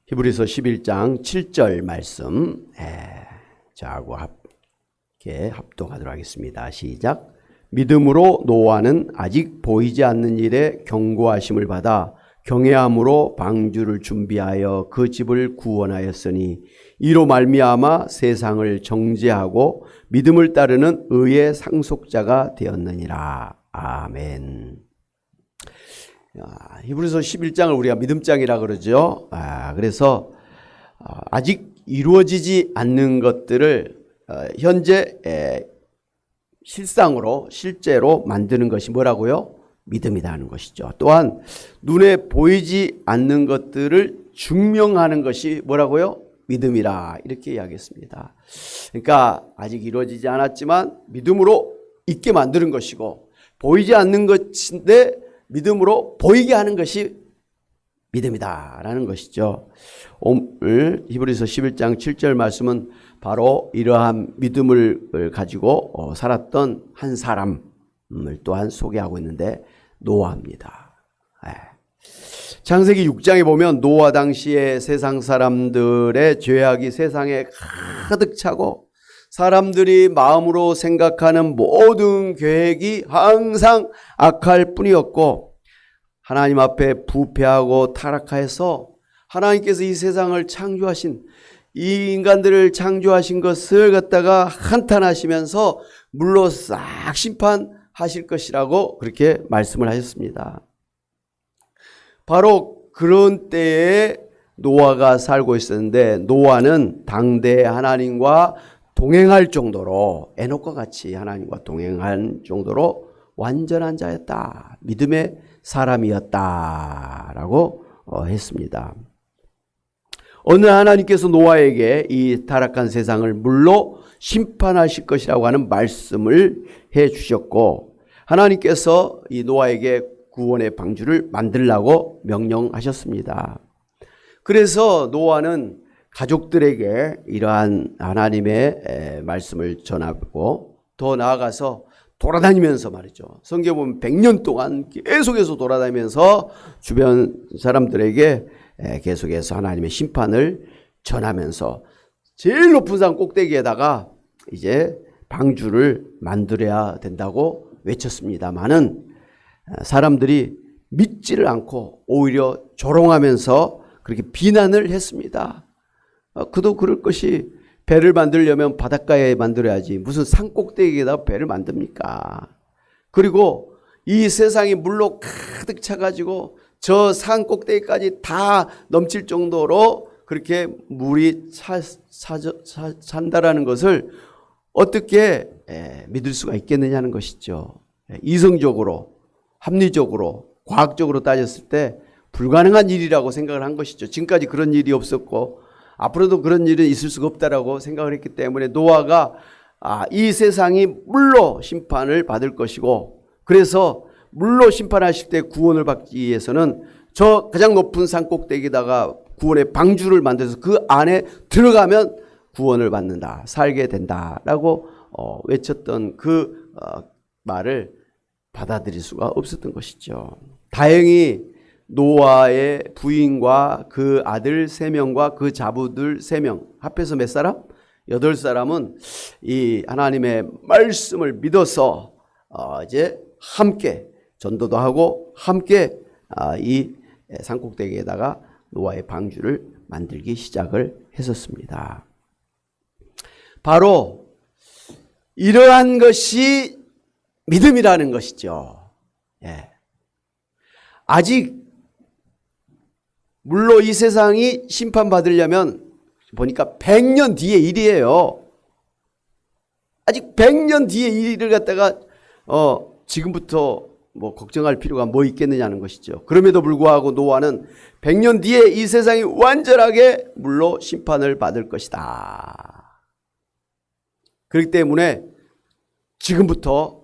히브리서 11장 7절 말씀 저하고 함께 합독하도록 하겠습니다. 시작. 믿음으로 노아는 아직 보이지 않는 일에 경고하심을 받아 경외함으로 방주를 준비하여 그 집을 구원하였으니 이로 말미암아 세상을 정죄하고 믿음을 따르는 의의 상속자가 되었느니라. 아멘. 히브리서 11장을 우리가 믿음장이라 그러죠. 그래서 아직 이루어지지 않는 것들을 현재 실제로 만드는 것이 뭐라고요? 믿음이다 하는 것이죠. 또한 눈에 보이지 않는 것들을 증명하는 것이 뭐라고요? 믿음이라 이렇게 이야기했습니다. 그러니까 아직 이루어지지 않았지만 믿음으로 있게 만드는 것이고, 보이지 않는 것인데 믿음으로 보이게 하는 것이 믿음이다라는 것이죠. 오늘 히브리서 11장 7절 말씀은 바로 이러한 믿음을 가지고 살았던 한 사람을 또한 소개하고 있는데 노아입니다. 창세기 6장에 보면 노아 당시의 세상 사람들의 죄악이 세상에 가득 차고 사람들이 마음으로 생각하는 모든 계획이 항상 악할 뿐이었고, 하나님 앞에 부패하고 타락하여서 하나님께서 이 세상을 창조하신, 이 인간들을 창조하신 것을 갖다가 한탄하시면서 물로 싹 심판하실 것이라고 그렇게 말씀을 하셨습니다. 바로 그런 때에 노아가 살고 있었는데, 노아는 당대 하나님과 동행할 정도로, 에녹과 같이 하나님과 동행한 정도로 완전한 자였다, 믿음의 사람이었다라고 했습니다. 어느 하나님께서 노아에게 이 타락한 세상을 물로 심판하실 것이라고 하는 말씀을 해 주셨고, 하나님께서 이 노아에게 구원의 방주를 만들라고 명령하셨습니다. 그래서 노아는 가족들에게 이러한 하나님의 말씀을 전하고, 더 나아가서 돌아다니면서 말이죠. 성경에 보면 100년 동안 계속해서 돌아다니면서 주변 사람들에게 계속해서 하나님의 심판을 전하면서 제일 높은 산 꼭대기에다가 이제 방주를 만들어야 된다고 외쳤습니다만은 사람들이 믿지를 않고 오히려 조롱하면서 그렇게 비난을 했습니다. 그도 그럴 것이, 배를 만들려면 바닷가에 만들어야지 무슨 산 꼭대기에다 배를 만듭니까? 그리고 이 세상이 물로 가득 차가지고 저 산 꼭대기까지 다 넘칠 정도로 그렇게 물이 찬다라는 것을 어떻게 믿을 수가 있겠느냐는 것이죠. 이성적으로, 합리적으로, 과학적으로 따졌을 때 불가능한 일이라고 생각을 한 것이죠. 지금까지 그런 일이 없었고 앞으로도 그런 일은 있을 수가 없다라고 생각을 했기 때문에 노아가 이 세상이 물로 심판을 받을 것이고, 그래서 물로 심판하실 때 구원을 받기 위해서는 저 가장 높은 산 꼭대기에다가 구원의 방주를 만들어서 그 안에 들어가면 구원을 받는다, 살게 된다라고 외쳤던 그 말을 받아들일 수가 없었던 것이죠. 다행히 노아의 부인과 그 아들 3명과 그 자부들 3명 합해서 몇 사람? 8사람은 이 하나님의 말씀을 믿어서 이제 함께 전도도 하고 함께 이 산꼭대기에다가 노아의 방주를 만들기 시작을 했었습니다. 바로 이러한 것이 믿음이라는 것이죠. 아직 물로 이 세상이 심판받으려면 보니까 100년 뒤의 일이에요. 아직 100년 뒤의 일을 갖다가 지금부터 뭐 걱정할 필요가 뭐 있겠느냐는 것이죠. 그럼에도 불구하고 노아는 100년 뒤에 이 세상이 완전하게 물로 심판을 받을 것이다. 그렇기 때문에 지금부터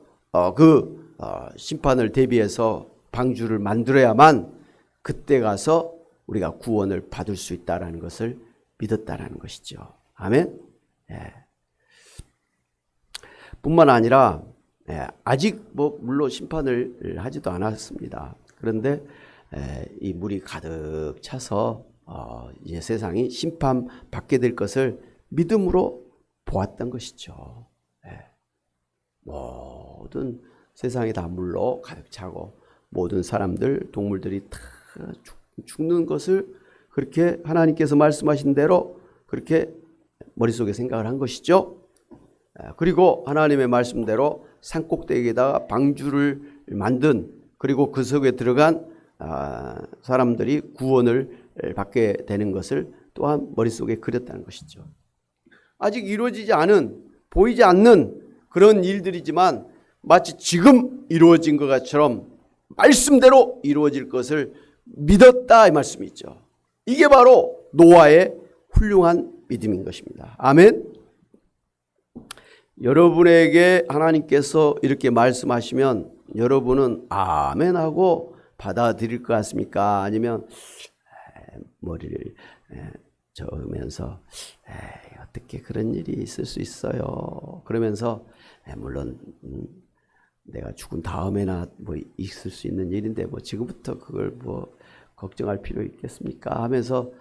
심판을 대비해서 방주를 만들어야만 그때 가서 우리가 구원을 받을 수 있다는 것을 믿었다는 것이죠. 아멘. 뿐만 아니라 아직 물로 심판을 하지도 않았습니다. 그런데 이 물이 가득 차서 이제 세상이 심판받게 될 것을 믿음으로 보았던 것이죠. 모든 세상이 다 물로 가득 차고 모든 사람들, 동물들이 다 죽는 것을 그렇게 하나님께서 말씀하신 대로 그렇게 머릿속에 생각을 한 것이죠. 그리고 하나님의 말씀대로 산꼭대기에다가 방주를 만든, 그리고 그 속에 들어간 사람들이 구원을 받게 되는 것을 또한 머릿속에 그렸다는 것이죠. 아직 이루어지지 않은, 보이지 않는 그런 일들이지만 마치 지금 이루어진 것처럼 말씀대로 이루어질 것을 믿었다, 이 말씀이죠. 이게 바로 노아의 훌륭한 믿음인 것입니다. 아멘. 여러분에게 하나님께서 이렇게 말씀하시면 여러분은 아멘하고 받아들일 것 같습니까? 아니면 머리를 저으면서 어떻게 그런 일이 있을 수 있어요? 그러면서 물론 내가 죽은 다음에나 뭐 있을 수 있는 일인데 뭐 지금부터 그걸 뭐 걱정할 필요 있겠습니까? 하면서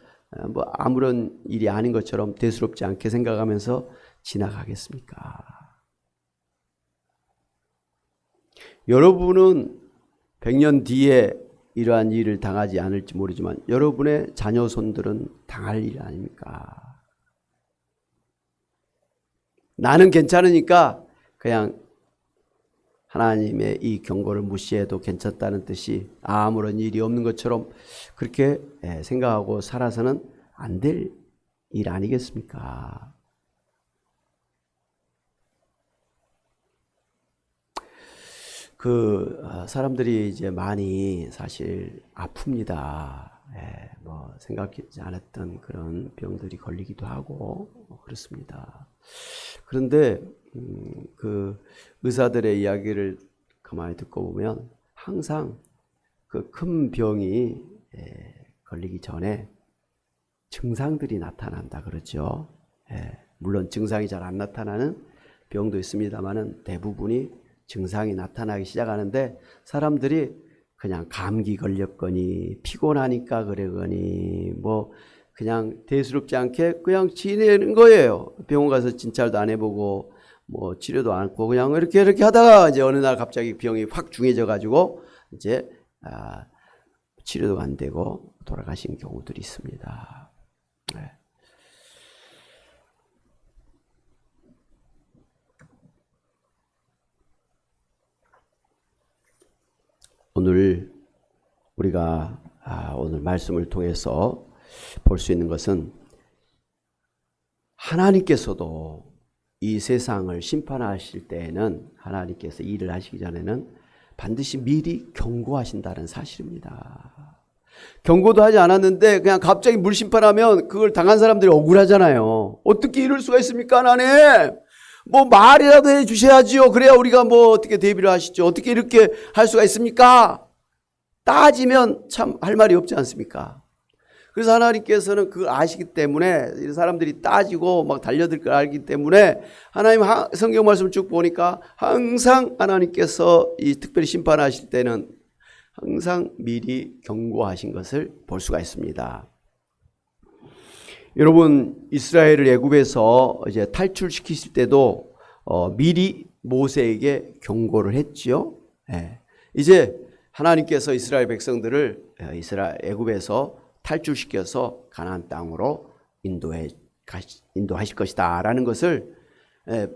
뭐 아무런 일이 아닌 것처럼 대수롭지 않게 생각하면서 지나가겠습니까? 여러분은 100년 뒤에 이러한 일을 당하지 않을지 모르지만 여러분의 자녀손들은 당할 일 아닙니까? 나는 괜찮으니까 그냥 하나님의 이 경고를 무시해도 괜찮다는 뜻이 아무런 일이 없는 것처럼 그렇게 생각하고 살아서는 안 될 일 아니겠습니까? 사람들이 이제 많이 사실 아픕니다. 뭐 생각하지 않았던 그런 병들이 걸리기도 하고 그렇습니다. 그런데 그 의사들의 이야기를 가만히 듣고 보면 항상 그 큰 병이 걸리기 전에 증상들이 나타난다 그러죠. 물론 증상이 잘 안 나타나는 병도 있습니다만은 대부분이 증상이 나타나기 시작하는데 사람들이 그냥 감기 걸렸거니 피곤하니까 그러거니 뭐 그냥 대수롭지 않게 그냥 지내는 거예요. 병원 가서 진찰도 안 해보고 뭐 치료도 안 하고 그냥 이렇게 하다가 이제 어느 날 갑자기 병이 확 중해져 가지고 이제 치료도 안 되고 돌아가신 경우들이 있습니다. 오늘 우리가 오늘 말씀을 통해서 볼 수 있는 것은 하나님께서도 이 세상을 심판하실 때에는 하나님께서 일을 하시기 전에는 반드시 미리 경고하신다는 사실입니다. 경고도 하지 않았는데 그냥 갑자기 물심판하면 그걸 당한 사람들이 억울하잖아요. 어떻게 이럴 수가 있습니까, 하나님? 뭐 말이라도 해 주셔야지요. 그래야 우리가 뭐 어떻게 대비를 하시죠. 어떻게 이렇게 할 수가 있습니까? 따지면 참 할 말이 없지 않습니까? 그래서 하나님께서는 그걸 아시기 때문에 사람들이 따지고 막 달려들 걸 알기 때문에 하나님 성경 말씀을 쭉 보니까 항상 하나님께서 이 특별히 심판하실 때는 항상 미리 경고하신 것을 볼 수가 있습니다. 여러분, 이스라엘을 애굽에서 이제 탈출시키실 때도 미리 모세에게 경고를 했지요. 이제 하나님께서 이스라엘 백성들을 애굽에서 탈출시켜서 가나안 땅으로 인도하실 것이다라는 것을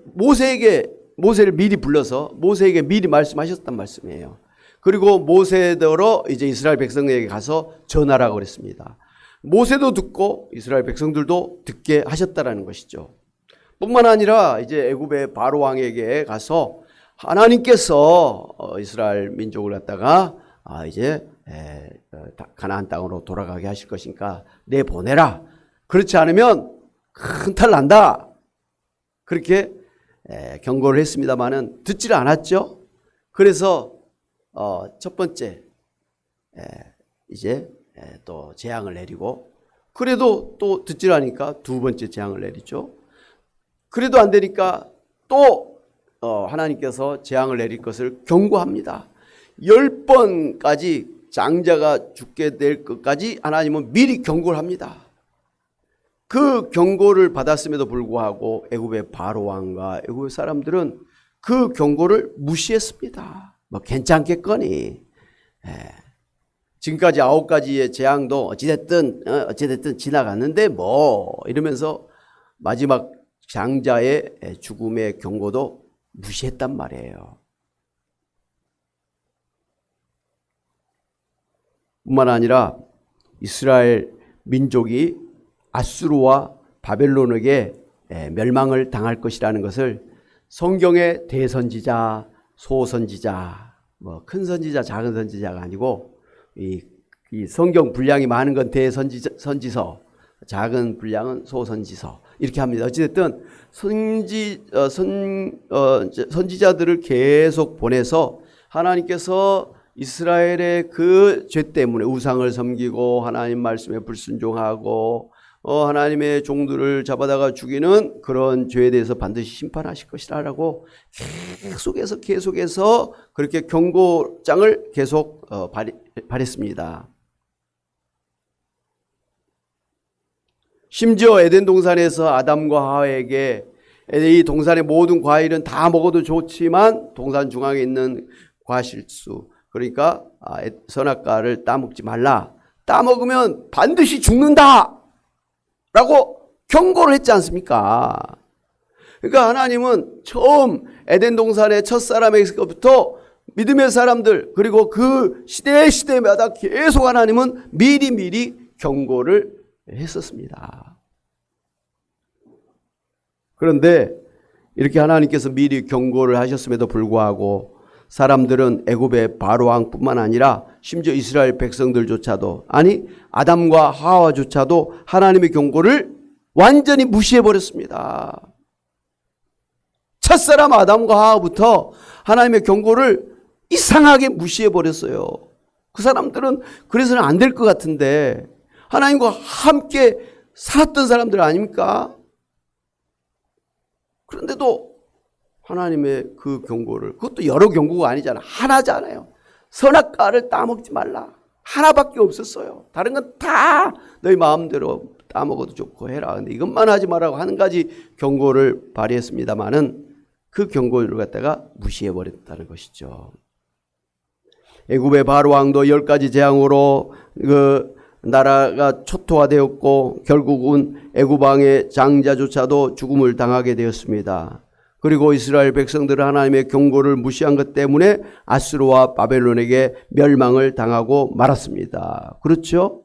모세를 미리 불러서 모세에게 미리 말씀하셨단 말씀이에요. 그리고 모세대로 이제 이스라엘 백성에게 가서 전하라고 그랬습니다. 모세도 듣고 이스라엘 백성들도 듣게 하셨다라는 것이죠. 뿐만 아니라 이제 애굽의 바로 왕에게 가서 하나님께서 이스라엘 민족을 갖다가 이제 가나안 땅으로 돌아가게 하실 것이니까 내보내라. 그렇지 않으면 큰 탈 난다. 그렇게 경고를 했습니다마는 듣지를 않았죠. 그래서 첫 번째 이제 또 재앙을 내리고 그래도 또 듣질 않으니까 두 번째 재앙을 내리죠. 그래도 안 되니까 또 하나님께서 재앙을 내릴 것을 경고합니다. 10번까지 장자가 죽게 될 것까지 하나님은 미리 경고를 합니다. 그 경고를 받았음에도 불구하고 애굽의 바로 왕과 애굽의 사람들은 그 경고를 무시했습니다. 뭐 괜찮겠거니. 지금까지 9가지의 재앙도 어찌됐든 지나갔는데 뭐 이러면서 마지막 장자의 죽음의 경고도 무시했단 말이에요. 뿐만 아니라 이스라엘 민족이 아수르와 바벨론에게 멸망을 당할 것이라는 것을 성경의 대선지자, 소선지자, 뭐 큰 선지자, 작은 선지자가 아니고 이 성경 분량이 많은 건 대선지서, 작은 분량은 소선지서 이렇게 합니다. 어찌됐든 선지자들을 계속 보내서 하나님께서 이스라엘의 그 죄 때문에 우상을 섬기고 하나님 말씀에 불순종하고 하나님의 종들을 잡아다가 죽이는 그런 죄에 대해서 반드시 심판하실 것이라고 계속해서 그렇게 경고장을 계속 발했습니다. 심지어 에덴 동산에서 아담과 하와에게 이 동산의 모든 과일은 다 먹어도 좋지만 동산 중앙에 있는 과실수, 그러니까 선악과를 따먹지 말라. 따먹으면 반드시 죽는다 라고 경고를 했지 않습니까? 그러니까 하나님은 처음 에덴 동산의 첫사람에서부터 믿음의 사람들, 그리고 그 시대마다 계속 하나님은 미리 경고를 했었습니다. 그런데 이렇게 하나님께서 미리 경고를 하셨음에도 불구하고 사람들은 애굽의 바로 왕뿐만 아니라 심지어 이스라엘 백성들조차도, 아니 아담과 하와조차도 하나님의 경고를 완전히 무시해버렸습니다. 첫사람 아담과 하와부터 하나님의 경고를 이상하게 무시해버렸어요. 그 사람들은 그래서는 안 될 것 같은데 하나님과 함께 살았던 사람들 아닙니까? 그런데도 하나님의 그 경고를, 그것도 여러 경고가 아니잖아. 하나잖아요. 선악과를 따먹지 말라. 하나밖에 없었어요. 다른 건 다 너희 마음대로 따먹어도 좋고 해라. 근데 이것만 하지 말라고 한 가지 경고를 발휘했습니다마는 그 경고를 갖다가 무시해버렸다는 것이죠. 애굽의 바로 왕도 10가지 재앙으로 그 나라가 초토화되었고 결국은 애굽 왕의 장자조차도 죽음을 당하게 되었습니다. 그리고 이스라엘 백성들은 하나님의 경고를 무시한 것 때문에 아수르와 바벨론에게 멸망을 당하고 말았습니다. 그렇죠?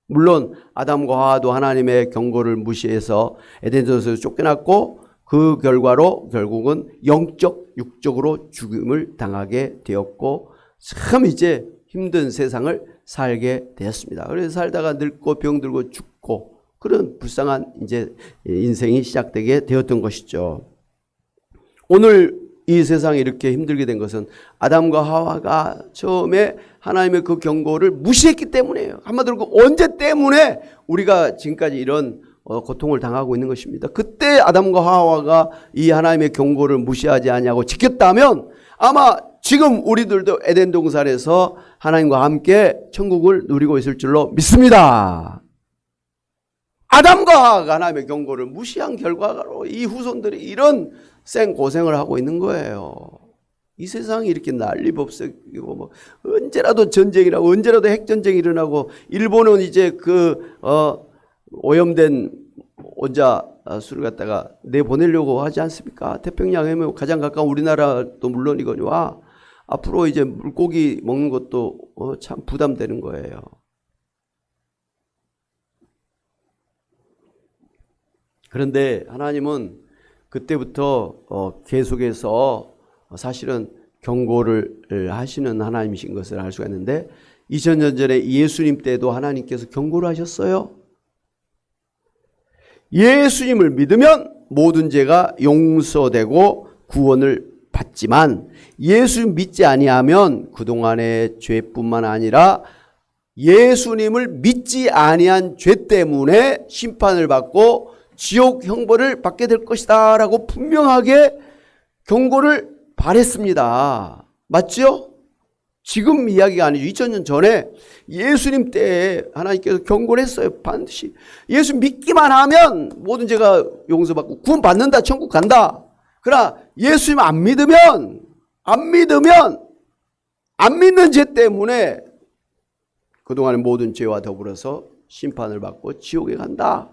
물론 아담과 하와도 하나님의 경고를 무시해서 에덴에서 쫓겨났고 그 결과로 결국은 영적, 육적으로 죽음을 당하게 되었고 참 이제 힘든 세상을 살게 되었습니다. 그래서 살다가 늙고 병들고 죽고 그런 불쌍한 이제 인생이 시작되게 되었던 것이죠. 오늘 이 세상이 이렇게 힘들게 된 것은 아담과 하와가 처음에 하나님의 그 경고를 무시했기 때문이에요. 한마디로 그 언제 때문에 우리가 지금까지 이런 고통을 당하고 있는 것입니다. 그때 아담과 하와가 이 하나님의 경고를 무시하지 않냐고 지켰다면 아마 지금 우리들도 에덴 동산에서 하나님과 함께 천국을 누리고 있을 줄로 믿습니다. 아담과 하와가 하나님의 경고를 무시한 결과로 이 후손들이 이런 생고생을 하고 있는 거예요. 이 세상이 이렇게 난리법석이고 뭐 언제라도 전쟁이라고 언제라도 핵전쟁이 일어나고 일본은 이제 그 오염된 원자 수를 갖다가 내보내려고 하지 않습니까? 태평양 해면 가장 가까운 우리나라도 물론이거니와 앞으로 이제 물고기 먹는 것도 참 부담되는 거예요. 그런데 하나님은 그때부터 계속해서 사실은 경고를 하시는 하나님이신 것을 알 수가 있는데 2000년 전에 예수님 때도 하나님께서 경고를 하셨어요. 예수님을 믿으면 모든 죄가 용서되고 구원을 받지만 예수 믿지 아니하면 그동안의 죄뿐만 아니라 예수님을 믿지 아니한 죄 때문에 심판을 받고 지옥 형벌을 받게 될 것이다 라고 분명하게 경고를 발했습니다. 맞죠? 지금 이야기가 아니죠. 2000년 전에 예수님 때에 하나님께서 경고를 했어요. 반드시 예수 믿기만 하면 모든 죄가 용서받고 구원 받는다, 천국 간다. 그러나 예수님 안 믿으면 안 믿는 죄 때문에 그동안의 모든 죄와 더불어서 심판을 받고 지옥에 간다.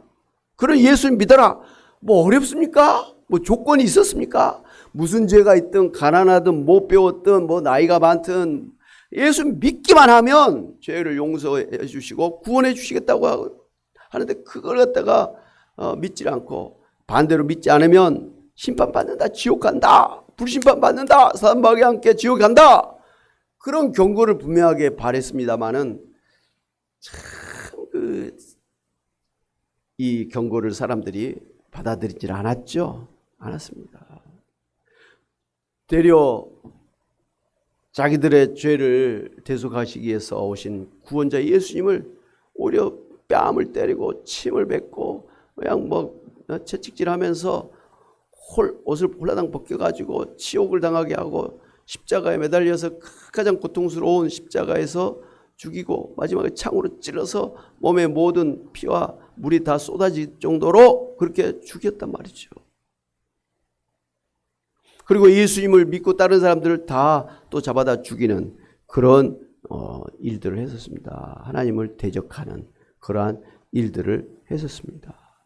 그런 예수님 믿어라. 뭐 어렵습니까? 뭐 조건이 있었습니까? 무슨 죄가 있든 가난하든 못 배웠든 뭐 나이가 많든 예수 믿기만 하면 죄를 용서해 주시고 구원해 주시겠다고 하는데 그걸 갖다가 믿지 않고 반대로 믿지 않으면 심판받는다, 지옥 간다, 불심판 받는다, 사단마귀와 함께 지옥 간다. 그런 경고를 분명하게 바랬습니다마는 참 이 경고를 사람들이 받아들이질 않았습니다. 되려 자기들의 죄를 대속하시기 위해서 오신 구원자 예수님을 오히려 뺨을 때리고 침을 뱉고 그냥 뭐 채찍질하면서 옷을 홀라당 벗겨가지고 치욕을 당하게 하고 십자가에 매달려서 가장 고통스러운 십자가에서 죽이고 마지막에 창으로 찔러서 몸의 모든 피와 물이 다 쏟아질 정도로 그렇게 죽였단 말이죠. 그리고 예수님을 믿고 다른 사람들을 다 또 잡아다 죽이는 그런 일들을 했었습니다. 하나님을 대적하는 그러한 일들을 했었습니다.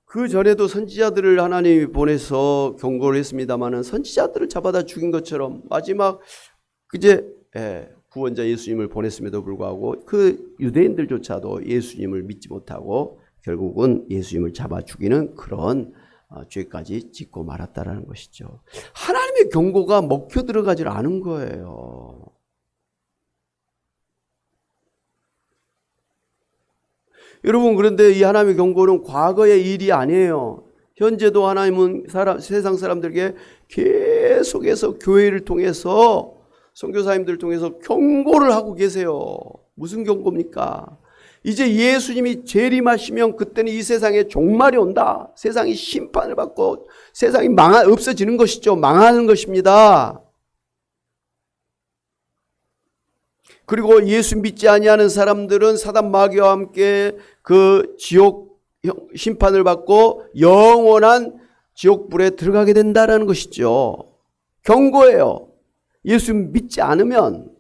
그 전에도 선지자들을 하나님이 보내서 경고를 했습니다마는 선지자들을 잡아다 죽인 것처럼 마지막 구원자 예수님을 보냈음에도 불구하고 그 유대인들조차도 예수님을 믿지 못하고 결국은 예수님을 잡아 죽이는 그런 죄까지 짓고 말았다라는 것이죠. 하나님의 경고가 먹혀 들어가질 않은 거예요. 여러분, 그런데 이 하나님의 경고는 과거의 일이 아니에요. 현재도 하나님은 세상 사람들에게 계속해서 교회를 통해서 선교사님들을 통해서 경고를 하고 계세요. 무슨 경고입니까? 이제 예수님이 재림하시면 그때는 이 세상에 종말이 온다. 세상이 심판을 받고 세상이 없어지는 것이죠. 망하는 것입니다. 그리고 예수 믿지 아니하는 사람들은 사단 마귀와 함께 그 지옥 심판을 받고 영원한 지옥불에 들어가게 된다는 것이죠. 경고예요. 예수 믿지 않으면,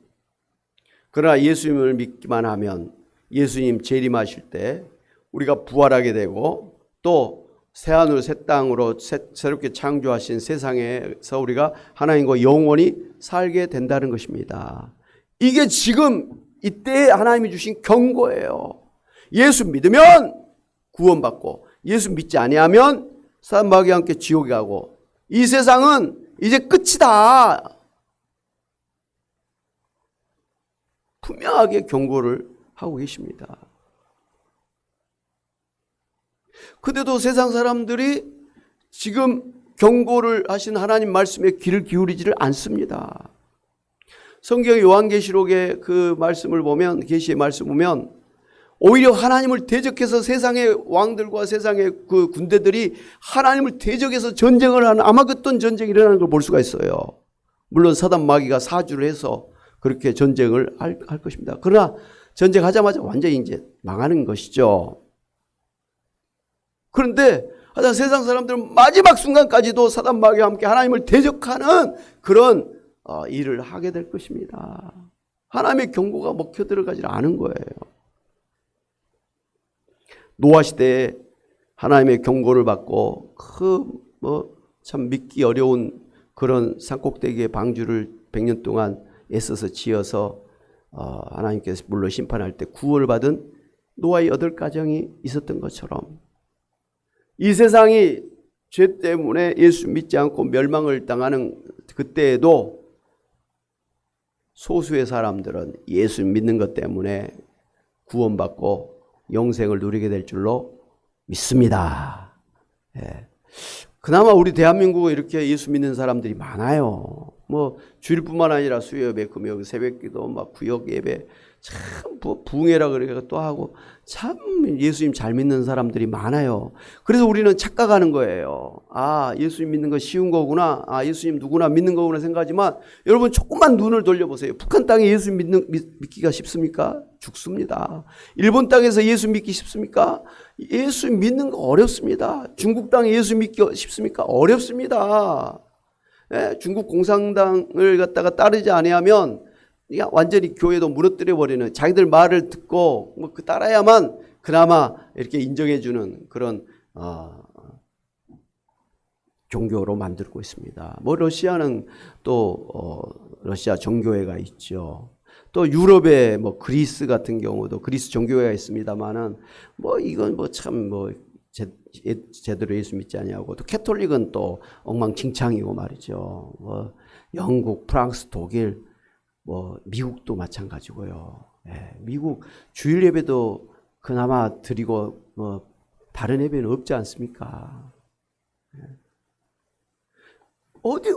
그러나 예수님을 믿기만 하면 예수님 재림하실 때 우리가 부활하게 되고 또 새하늘 새 땅으로 새롭게 창조하신 세상에서 우리가 하나님과 영원히 살게 된다는 것입니다. 이게 지금 이때 하나님이 주신 경고예요. 예수 믿으면 구원받고 예수 믿지 아니하면 사단 마귀와 함께 지옥에 가고 이 세상은 이제 끝이다. 분명하게 경고를 하고 계십니다. 그때도 세상 사람들이 지금 경고를 하신 하나님 말씀에 귀를 기울이지를 않습니다. 성경 요한계시록의 그 말씀을 보면, 계시의 말씀 보면 오히려 하나님을 대적해서 세상의 왕들과 세상의 그 군대들이 하나님을 대적해서 전쟁을 하는 아마겟돈 전쟁이 일어나는 걸 볼 수가 있어요. 물론 사단 마귀가 사주를 해서 그렇게 전쟁을 할 것입니다. 그러나 전쟁하자마자 완전히 이제 망하는 것이죠. 그런데 세상 사람들은 마지막 순간까지도 사단 마귀와 함께 하나님을 대적하는 그런 일을 하게 될 것입니다. 하나님의 경고가 먹혀 들어가지 않은 거예요. 노아 시대에 하나님의 경고를 받고 참 믿기 어려운 그런 산꼭대기의 방주를 100년 동안 애써서 지어서 하나님께서 물로 심판할 때 구원을 받은 노아의 8가정이 있었던 것처럼 이 세상이 죄 때문에 예수 믿지 않고 멸망을 당하는 그때에도 소수의 사람들은 예수 믿는 것 때문에 구원받고 영생을 누리게 될 줄로 믿습니다. 예. 그나마 우리 대한민국에 이렇게 예수 믿는 사람들이 많아요. 주일뿐만 아니라 수요예배, 금요일 새벽기도, 구역 예배 참 부흥회라 그래가 또 하고 참 예수님 잘 믿는 사람들이 많아요. 그래서 우리는 착각하는 거예요. 아, 예수님 믿는 거 쉬운 거구나. 아, 예수님 누구나 믿는 거구나 생각하지만 여러분 조금만 눈을 돌려보세요. 북한 땅에 예수 믿기가 쉽습니까? 죽습니다. 일본 땅에서 예수 믿기 쉽습니까? 예수 믿는 거 어렵습니다. 중국 땅에 예수 믿기 쉽습니까? 어렵습니다. 예, 중국 공산당을 갖다가 따르지 아니하면 완전히 교회도 무너뜨려 버리는, 자기들 말을 듣고 뭐 그 따라야만 그나마 이렇게 인정해주는 그런 종교로 만들고 있습니다. 뭐 러시아는 또 러시아 정교회가 있죠. 또 유럽의 뭐 그리스 같은 경우도 그리스 정교회가 있습니다만은 뭐 이건 뭐 참 뭐 제대로 예수 믿지 아니하고, 또 캐톨릭은 또 엉망진창이고 말이죠. 뭐 영국, 프랑스, 독일, 뭐 미국도 마찬가지고요. 예, 미국 주일 예배도 그나마 드리고 뭐 다른 예배는 없지 않습니까? 예.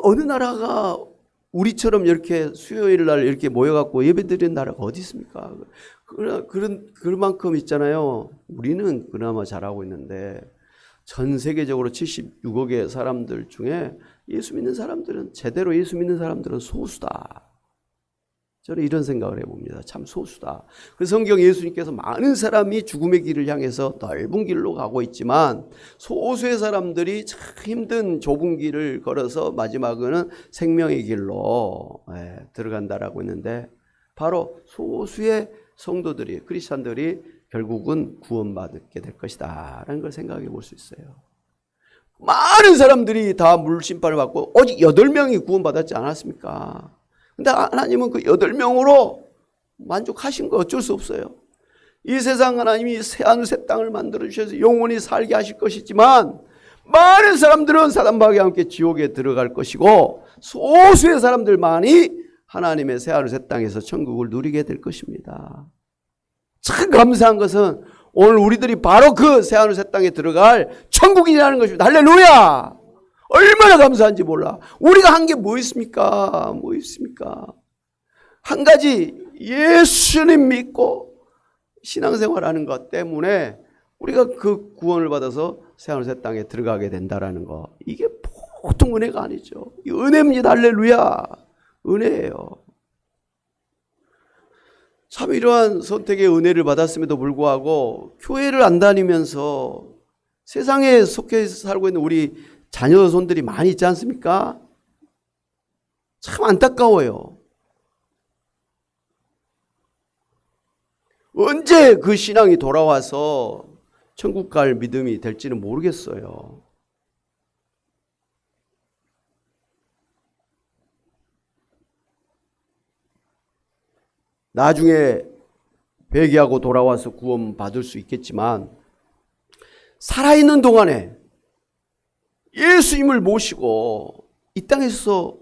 어느 나라가 우리처럼 이렇게 수요일 날 이렇게 모여갖고 예배 드리는 나라가 어디 있습니까? 그만큼 있잖아요. 우리는 그나마 잘하고 있는데 전 세계적으로 76억의 사람들 중에 예수 믿는 사람들은, 제대로 예수 믿는 사람들은 소수다. 저는 이런 생각을 해봅니다. 참 소수다. 그래서 성경 예수님께서 많은 사람이 죽음의 길을 향해서 넓은 길로 가고 있지만 소수의 사람들이 참 힘든 좁은 길을 걸어서 마지막에는 생명의 길로 들어간다라고 했는데, 바로 소수의 성도들이, 크리스찬들이 결국은 구원받게 될 것이다 라는 걸 생각해 볼 수 있어요. 많은 사람들이 다 물심판을 받고 오직 8명이 구원받았지 않았습니까? 근데 하나님은 그 8명으로 만족하신 거 어쩔 수 없어요. 이 세상 하나님이 새하늘 새 땅을 만들어 주셔서 영원히 살게 하실 것이지만 많은 사람들은 사단마귀와 함께 지옥에 들어갈 것이고 소수의 사람들만이 하나님의 새하늘 새 땅에서 천국을 누리게 될 것입니다. 참 감사한 것은 오늘 우리들이 바로 그 새하늘 새 땅에 들어갈 천국이라는 것입니다. 할렐루야! 얼마나 감사한지 몰라. 우리가 한 게 뭐 있습니까? 뭐 있습니까? 한 가지, 예수님 믿고 신앙생활하는 것 때문에 우리가 그 구원을 받아서 새하늘 새 땅에 들어가게 된다라는 거, 이게 보통 은혜가 아니죠. 이 은혜입니다. 할렐루야! 은혜예요. 참 이러한 선택의 은혜를 받았음에도 불구하고 교회를 안 다니면서 세상에 속해 살고 있는 우리 자녀손들이 많이 있지 않습니까? 참 안타까워요. 언제 그 신앙이 돌아와서 천국 갈 믿음이 될지는 모르겠어요. 나중에 회개하고 돌아와서 구원 받을 수 있겠지만 살아있는 동안에 예수님을 모시고 이 땅에서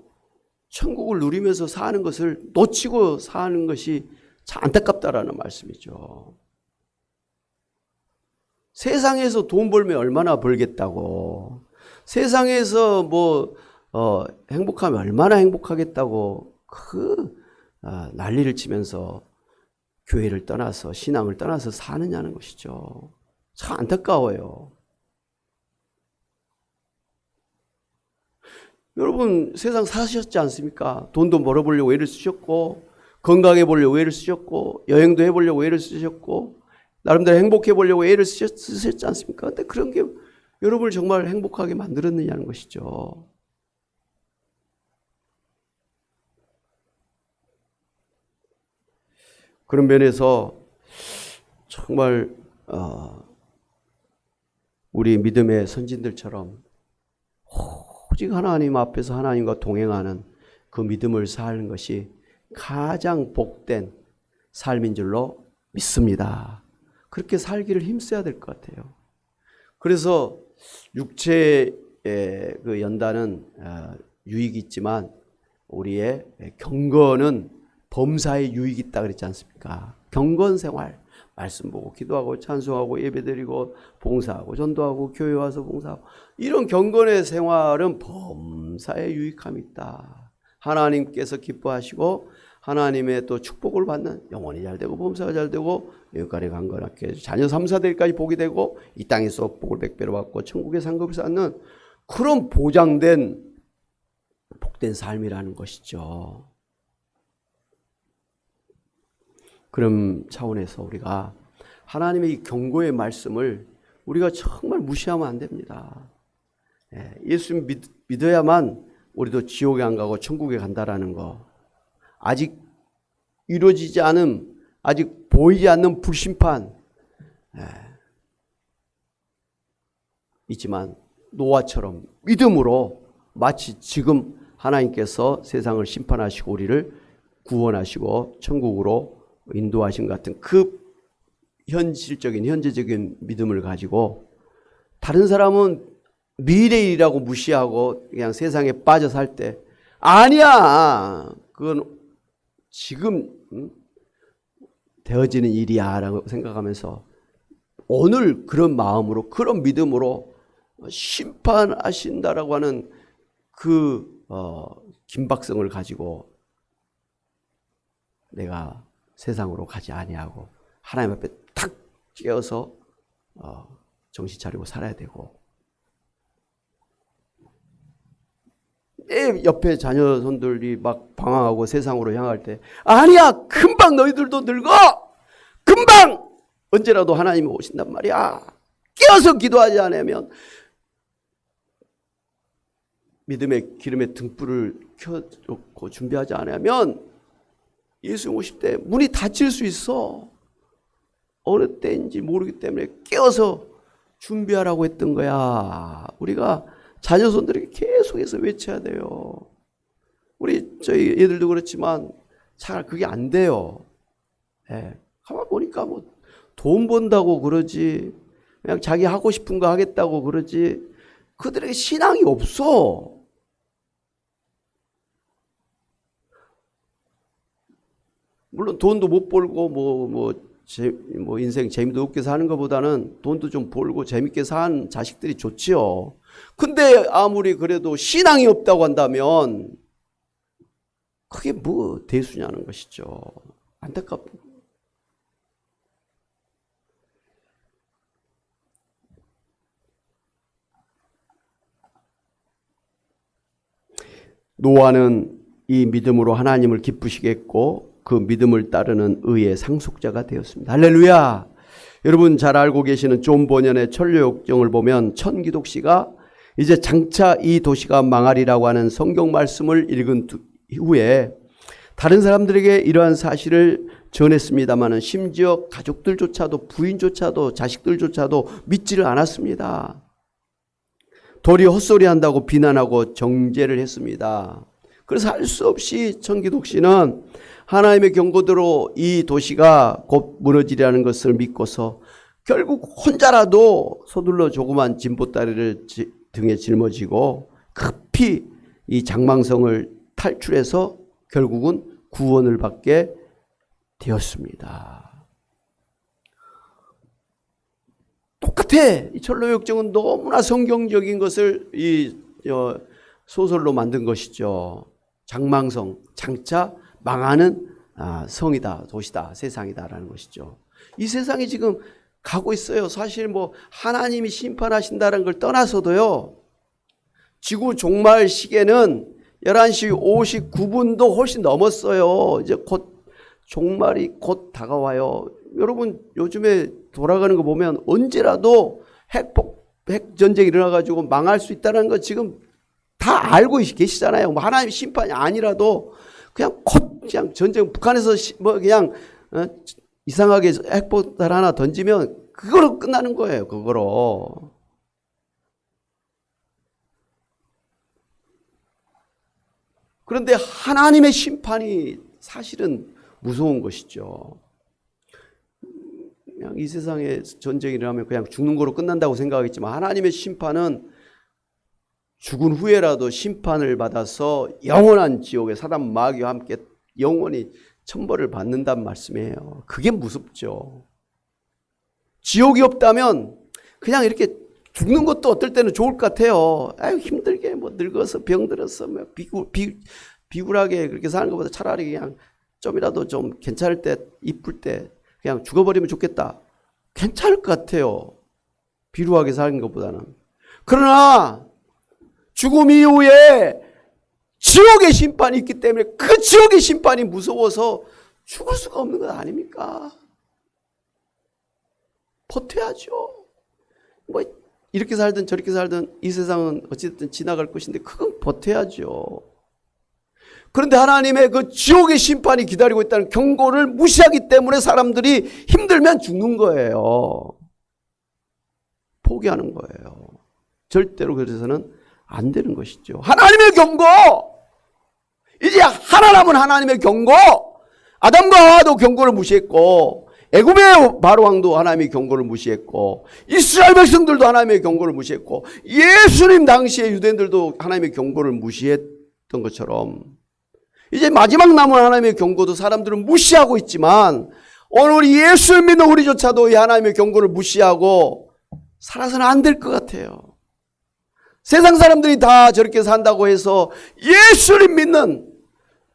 천국을 누리면서 사는 것을 놓치고 사는 것이 참 안타깝다라는 말씀이죠. 세상에서 돈 벌면 얼마나 벌겠다고, 세상에서 뭐 행복하면 얼마나 행복하겠다고 난리를 치면서 교회를 떠나서 신앙을 떠나서 사느냐는 것이죠. 참 안타까워요. 여러분 세상 사셨지 않습니까? 돈도 벌어보려고 애를 쓰셨고, 건강해 보려고 애를 쓰셨고, 여행도 해보려고 애를 쓰셨고, 나름대로 행복해 보려고 애를 쓰셨지 않습니까? 근데 그런 게 여러분을 정말 행복하게 만들었느냐는 것이죠. 그런 면에서 정말 우리 믿음의 선진들처럼 오직 하나님 앞에서 하나님과 동행하는 그 믿음을 사는 것이 가장 복된 삶인 줄로 믿습니다. 그렇게 살기를 힘써야 될 것 같아요. 그래서 육체의 그 연단은 유익이 있지만 우리의 경건은 범사에 유익이 있다 그랬지 않습니까? 경건 생활, 말씀 보고 기도하고 찬송하고 예배드리고 봉사하고 전도하고 교회 와서 봉사하고, 이런 경건의 생활은 범사에 유익함이 있다. 하나님께서 기뻐하시고 하나님의 또 축복을 받는 영혼이 잘 되고 범사가 잘 되고 영육간에 강건하게 해서 자녀 3, 4대까지 복이 되고 이 땅에서 복을 100배로 받고 천국의 상급을 쌓는 그런 보장된 복된 삶이라는 것이죠. 그런 차원에서 우리가 하나님의 이 경고의 말씀을 우리가 정말 무시하면 안 됩니다. 예수 믿어야만 우리도 지옥에 안 가고 천국에 간다라는 거. 아직 이루어지지 않은, 아직 보이지 않는 불심판 있지만 노아처럼 믿음으로 마치 지금 하나님께서 세상을 심판하시고 우리를 구원하시고 천국으로 인도하신 같은 그 현재적인 믿음을 가지고 다른 사람은 미래일이라고 무시하고 그냥 세상에 빠져 살 때 아니야 그건 지금 되어지는 일이야 라고 생각하면서 오늘 그런 마음으로 그런 믿음으로 심판하신다라고 하는 그 긴박성을 가지고 내가 세상으로 가지 아니하고 하나님 앞에 탁 깨어서 정신 차리고 살아야 되고 내 옆에 자녀손들이 막 방황하고 세상으로 향할 때 아니야 금방 너희들도 늙어 금방 언제라도 하나님이 오신단 말이야 깨어서 기도하지 않으면 믿음의 기름에 등불을 켜놓고 준비하지 않으면 예수 오실 때 문이 닫힐 수 있어. 어느 때인지 모르기 때문에 깨어서 준비하라고 했던 거야. 우리가 자녀손들에게 계속해서 외쳐야 돼요. 저희 애들도 그렇지만 잘 그게 안 돼요. 가만 보니까 뭐 돈 번다고 그러지 그냥 자기 하고 싶은 거 하겠다고 그러지 그들에게 신앙이 없어. 물론 돈도 못 벌고 인생 재미도 없게 사는 것보다는 돈도 좀 벌고 재밌게 사는 자식들이 좋지요. 근데 아무리 그래도 신앙이 없다고 한다면 그게 뭐 대수냐는 것이죠. 안타깝다. 노아는 이 믿음으로 하나님을 기쁘시게 했고 그 믿음을 따르는 의의 상속자가 되었습니다. 할렐루야. 여러분 잘 알고 계시는 존 버년의 천류역정을 보면 천기독 씨가 이제 장차 이 도시가 망하리라고 하는 성경 말씀을 읽은 후에 다른 사람들에게 이러한 사실을 전했습니다마는 심지어 가족들조차도 부인조차도 자식들조차도 믿지를 않았습니다. 도리어 헛소리한다고 비난하고 정죄를 했습니다. 그래서 할 수 없이 천기독 씨는 하나님의 경고대로 이 도시가 곧 무너지리라는 것을 믿고서 결국 혼자라도 서둘러 조그만 진보다리를 등에 짊어지고 급히 이 장망성을 탈출해서 결국은 구원을 받게 되었습니다. 똑같아. 이 천로역정은 너무나 성경적인 것을 이 소설로 만든 것이죠. 장망성, 장차 망하는 성이다, 도시다, 세상이다라는 것이죠. 이 세상이 지금 가고 있어요. 사실 뭐 하나님이 심판하신다는 걸 떠나서도요. 지구 종말 시계는 11시 59분도 훨씬 넘었어요. 이제 곧 종말이 곧 다가와요. 여러분 요즘에 돌아가는 거 보면 언제라도 핵전쟁이 일어나가지고 망할 수 있다는 거 지금 다 알고 계시잖아요. 뭐 하나님 심판이 아니라도 그냥 곧 그냥 전쟁 북한에서 뭐 그냥 이상하게 핵폭탄 하나 던지면 그거로 끝나는 거예요. 그거로. 그런데 하나님의 심판이 사실은 무서운 것이죠. 그냥 이 세상에 전쟁이 일어나면 그냥 죽는 거로 끝난다고 생각하겠지만 하나님의 심판은 죽은 후에라도 심판을 받아서 영원한 지옥에 사단 마귀와 함께 영원히 천벌을 받는다는 말씀이에요. 그게 무섭죠. 지옥이 없다면 그냥 이렇게 죽는 것도 어떨 때는 좋을 것 같아요. 아유 힘들게 뭐 늙어서 병들어서 뭐 비굴하게 그렇게 사는 것보다 차라리 그냥 좀이라도 좀 괜찮을 때, 이쁠 때 그냥 죽어버리면 좋겠다. 괜찮을 것 같아요. 비루하게 사는 것보다는. 그러나 죽음 이후에 지옥의 심판이 있기 때문에 그 지옥의 심판이 무서워서 죽을 수가 없는 것 아닙니까? 버텨야죠. 뭐 이렇게 살든 저렇게 살든 이 세상은 어쨌든 지나갈 것인데 그건 버텨야죠. 그런데 하나님의 그 지옥의 심판이 기다리고 있다는 경고를 무시하기 때문에 사람들이 힘들면 죽는 거예요. 포기하는 거예요. 절대로 그래서는 안 되는 것이죠. 하나님의 경고! 이제 하나 남은 하나님의 경고! 아담과 하와도 경고를 무시했고 애굽의 바로 왕도 하나님의 경고를 무시했고 이스라엘 백성들도 하나님의 경고를 무시했고 예수님 당시의 유대인들도 하나님의 경고를 무시했던 것처럼 이제 마지막 남은 하나님의 경고도 사람들은 무시하고 있지만 오늘 우리 예수를 믿는 우리조차도 이 하나님의 경고를 무시하고 살아서는 안 될 것 같아요. 세상 사람들이 다 저렇게 산다고 해서 예수를 믿는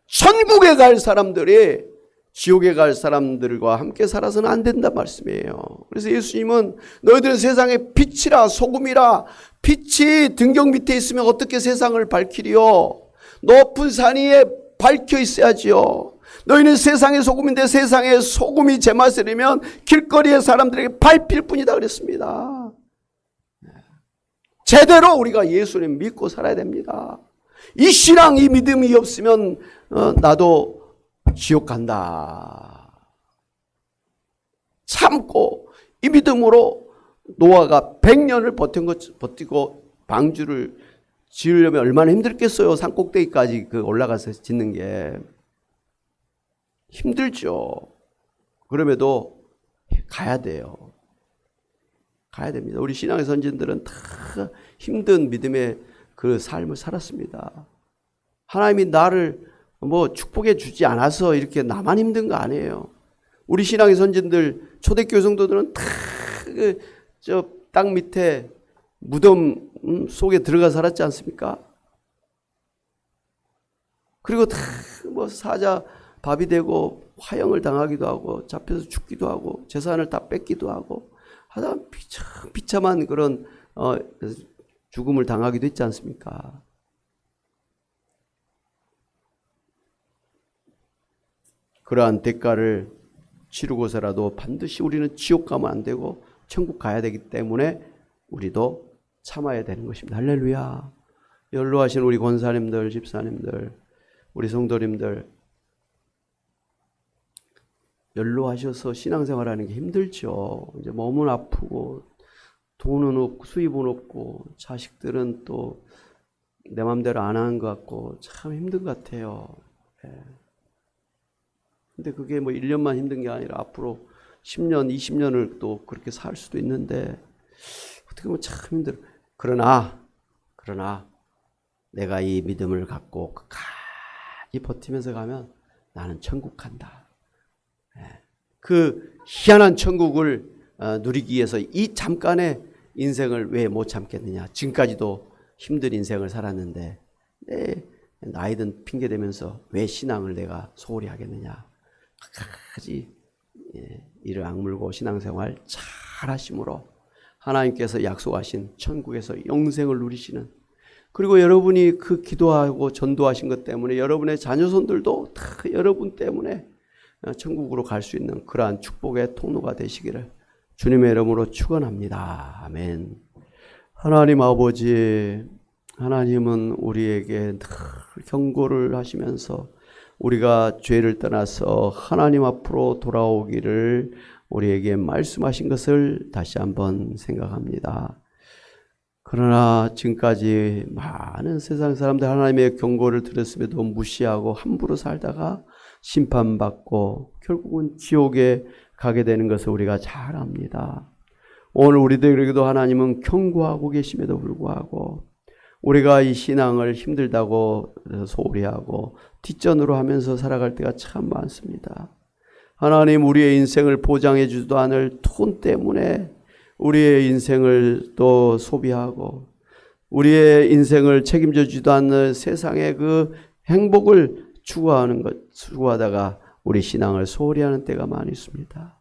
천국에 갈 사람들이 지옥에 갈 사람들과 함께 살아서는 안 된단 말씀이에요. 그래서 예수님은 너희들은 세상의 빛이라 소금이라 빛이 등경 밑에 있으면 어떻게 세상을 밝히리요? 높은 산 위에 밝혀 있어야지요. 너희는 세상의 소금인데 세상의 소금이 제맛이면 길거리의 사람들에게 밟힐 뿐이다 그랬습니다. 제대로 우리가 예수님 믿고 살아야 됩니다. 이 신앙, 이 믿음이 없으면 나도 지옥 간다. 참고 이 믿음으로 노아가 100년을 버티고 방주를 지으려면 얼마나 힘들겠어요. 산 꼭대기까지 올라가서 짓는 게 힘들죠. 그럼에도 가야 돼요. 가야 됩니다. 우리 신앙의 선진들은 다 힘든 믿음의 그 삶을 살았습니다. 하나님이 나를 축복해 주지 않아서 이렇게 나만 힘든 거 아니에요. 우리 신앙의 선진들 초대교회 성도들은 다 저 땅 밑에 무덤 속에 들어가 살았지 않습니까? 그리고 다 사자 밥이 되고 화형을 당하기도 하고 잡혀서 죽기도 하고 재산을 다 뺏기도 하고 하다 비참한 그런 죽음을 당하기도 했지 않습니까? 그러한 대가를 치르고서라도 반드시 우리는 지옥 가면 안 되고 천국 가야 되기 때문에 우리도 참아야 되는 것입니다. 할렐루야. 연로하신 우리 권사님들, 집사님들, 우리 성도님들 연로하셔서 신앙생활하는 게 힘들죠. 이제 몸은 아프고 돈은 없고 수입은 없고 자식들은 또 내 맘대로 안 하는 것 같고 참 힘든 것 같아요. 근데 그게 1년만 힘든 게 아니라 앞으로 10년, 20년을 또 그렇게 살 수도 있는데 어떻게 보면 참 힘들어. 그러나 내가 이 믿음을 갖고 끝까지 버티면서 가면 나는 천국 간다. 그 희한한 천국을 누리기 위해서 이 잠깐의 인생을 왜 못 참겠느냐. 지금까지도 힘든 인생을 살았는데 나이든 핑계대면서 왜 신앙을 내가 소홀히 하겠느냐. 끝까지 이를 악물고 신앙생활 잘 하심으로 하나님께서 약속하신 천국에서 영생을 누리시는, 그리고 여러분이 그 기도하고 전도하신 것 때문에 여러분의 자녀손들도 다 여러분 때문에 천국으로 갈 수 있는 그러한 축복의 통로가 되시기를 주님의 이름으로 축원합니다. 아멘. 하나님 아버지, 하나님은 우리에게 늘 경고를 하시면서 우리가 죄를 떠나서 하나님 앞으로 돌아오기를 우리에게 말씀하신 것을 다시 한번 생각합니다. 그러나 지금까지 많은 세상 사람들 하나님의 경고를 들었음에도 무시하고 함부로 살다가 심판받고 결국은 지옥에 가게 되는 것을 우리가 잘 압니다. 오늘 우리들에게도 하나님은 경고하고 계심에도 불구하고 우리가 이 신앙을 힘들다고 소홀히 하고 뒷전으로 하면서 살아갈 때가 참 많습니다. 하나님, 우리의 인생을 보장해 주지도 않을 돈 때문에 우리의 인생을 또 소비하고 우리의 인생을 책임져 주지도 않는 세상의 그 행복을 추구하다가 우리 신앙을 소홀히 하는 때가 많이 있습니다.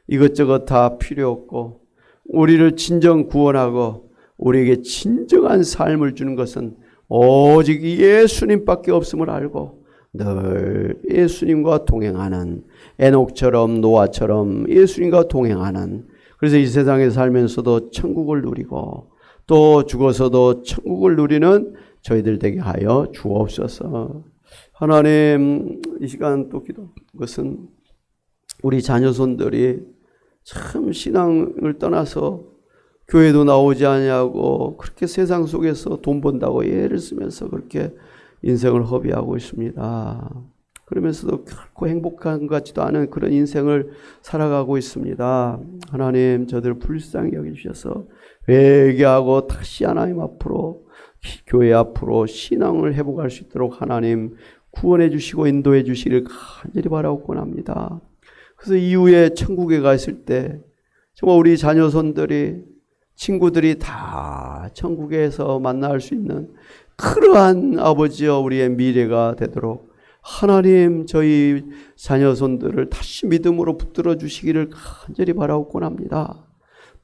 이것저것 다 필요 없고 우리를 진정 구원하고 우리에게 진정한 삶을 주는 것은 오직 예수님밖에 없음을 알고 늘 예수님과 동행하는, 에녹처럼 노아처럼 예수님과 동행하는, 그래서 이 세상에 살면서도 천국을 누리고 또 죽어서도 천국을 누리는 저희들 되게 하여 주옵소서. 하나님, 이 시간 또 기도 것은 우리 자녀손들이 참 신앙을 떠나서 교회도 나오지 않냐고 그렇게 세상 속에서 돈 번다고 애를 쓰면서 그렇게 인생을 허비하고 있습니다. 그러면서도 결코 행복한 것 같지도 않은 그런 인생을 살아가고 있습니다. 하나님, 저들 불쌍히 여기주셔서 회개하고 다시 하나님 앞으로, 교회 앞으로 신앙을 회복할 수 있도록 하나님 구원해 주시고 인도해 주시기를 간절히 바라고 합니다. 그래서 이후에 천국에 가 있을 때 정말 우리 자녀손들이, 친구들이 다 천국에서 만날 수 있는 그러한 아버지여 우리의 미래가 되도록 하나님 저희 자녀손들을 다시 믿음으로 붙들어 주시기를 간절히 바라고 합니다.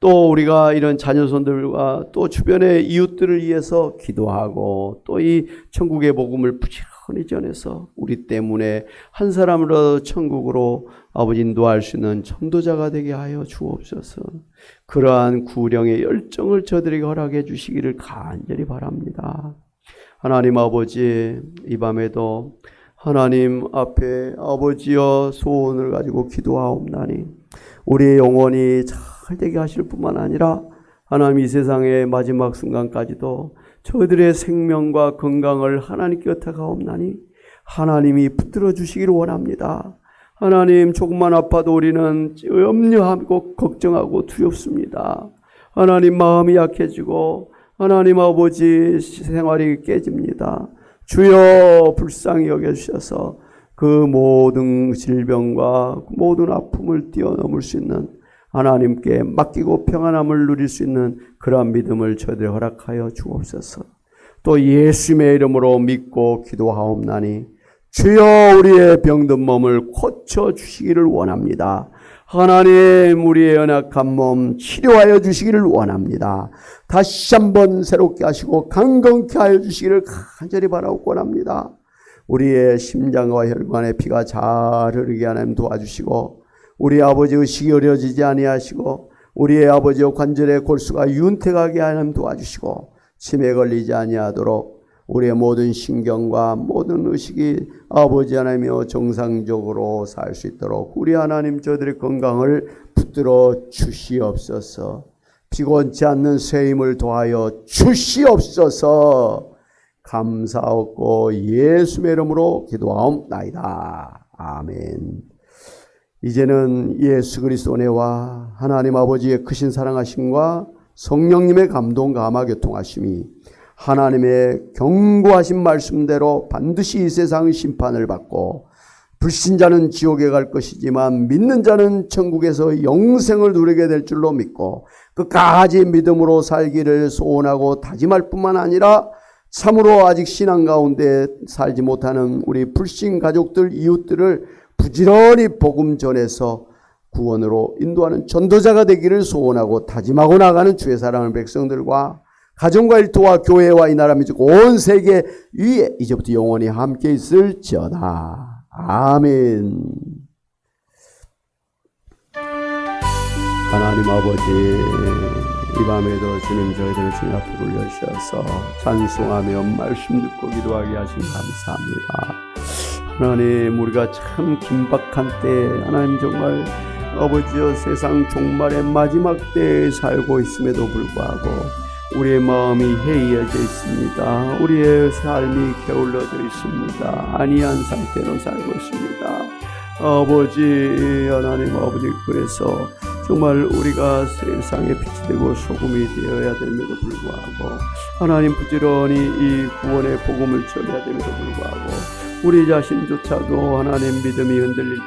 또 우리가 이런 자녀손들과 또 주변의 이웃들을 위해서 기도하고 또 이 천국의 복음을 부지런히 전해서 우리 때문에 한 사람으로 천국으로 아버지 인도할 수 있는 전도자가 되게 하여 주옵소서. 그러한 구령의 열정을 저들에게 허락해 주시기를 간절히 바랍니다. 하나님 아버지, 이 밤에도 하나님 앞에 아버지여 소원을 가지고 기도하옵나니 우리의 영혼이 잘 되게 하실 뿐만 아니라 하나님 이 세상의 마지막 순간까지도 저희들의 생명과 건강을 하나님께 의탁하옵나니 하나님이 붙들어 주시기를 원합니다. 하나님, 조금만 아파도 우리는 염려하고 걱정하고 두렵습니다. 하나님, 마음이 약해지고 하나님 아버지 생활이 깨집니다. 주여 불쌍히 여겨주셔서 그 모든 질병과 모든 아픔을 뛰어넘을 수 있는, 하나님께 맡기고 평안함을 누릴 수 있는 그러한 믿음을 저희들 허락하여 주옵소서. 또 예수님의 이름으로 믿고 기도하옵나니 주여 우리의 병든 몸을 고쳐주시기를 원합니다. 하나님, 우리의 연약한 몸 치료하여 주시기를 원합니다. 다시 한번 새롭게 하시고 강건케 하여 주시기를 간절히 바라고 원합니다. 우리의 심장과 혈관에 피가 잘 흐르게 하나님 도와주시고 우리 아버지 의식이 어려지지 아니하시고 우리의 아버지의 관절의 골수가 윤택하게 하나님 도와주시고 치매 걸리지 아니하도록 우리의 모든 신경과 모든 의식이 아버지 하나님이여 정상적으로 살 수 있도록 우리 하나님 저들의 건강을 붙들어 주시옵소서. 피곤치 않는 쇠임을 더하여 주시옵소서. 감사하고 예수의 이름으로 기도하옵나이다. 아멘. 이제는 예수 그리스도 은혜와 하나님 아버지의 크신 사랑하심과 성령님의 감동 감화 교통하심이 하나님의 경고하신 말씀대로 반드시 이 세상의 심판을 받고 불신자는 지옥에 갈 것이지만 믿는 자는 천국에서 영생을 누리게 될 줄로 믿고 끝까지 믿음으로 살기를 소원하고 다짐할 뿐만 아니라 참으로 아직 신앙 가운데 살지 못하는 우리 불신 가족들, 이웃들을 부지런히 복음 전해서 구원으로 인도하는 전도자가 되기를 소원하고 다짐하고 나가는 주의 사랑하는 백성들과 가정과 일터와 교회와 이 나라 민족 온 세계 위에 이제부터 영원히 함께 있을지어다. 아멘. 하나님 아버지, 이 밤에도 주님 저희들을 주님 앞에 올려주셔서 찬송하며 말씀 듣고 기도하게 하신 감사합니다. 하나님, 우리가 참 긴박한 때 하나님 정말 아버지여 세상 종말의 마지막 때에 살고 있음에도 불구하고 우리의 마음이 해이해져 있습니다. 우리의 삶이 게을러져 있습니다. 안이한 상태로 살고 있습니다. 아버지 하나님 아버지, 그래서 정말 우리가 세상의 빛이 되고 소금이 되어야 됨에도 불구하고 하나님 부지런히 이 구원의 복음을 전해야 됨에도 불구하고 우리 자신조차도 하나님 믿음이 흔들릴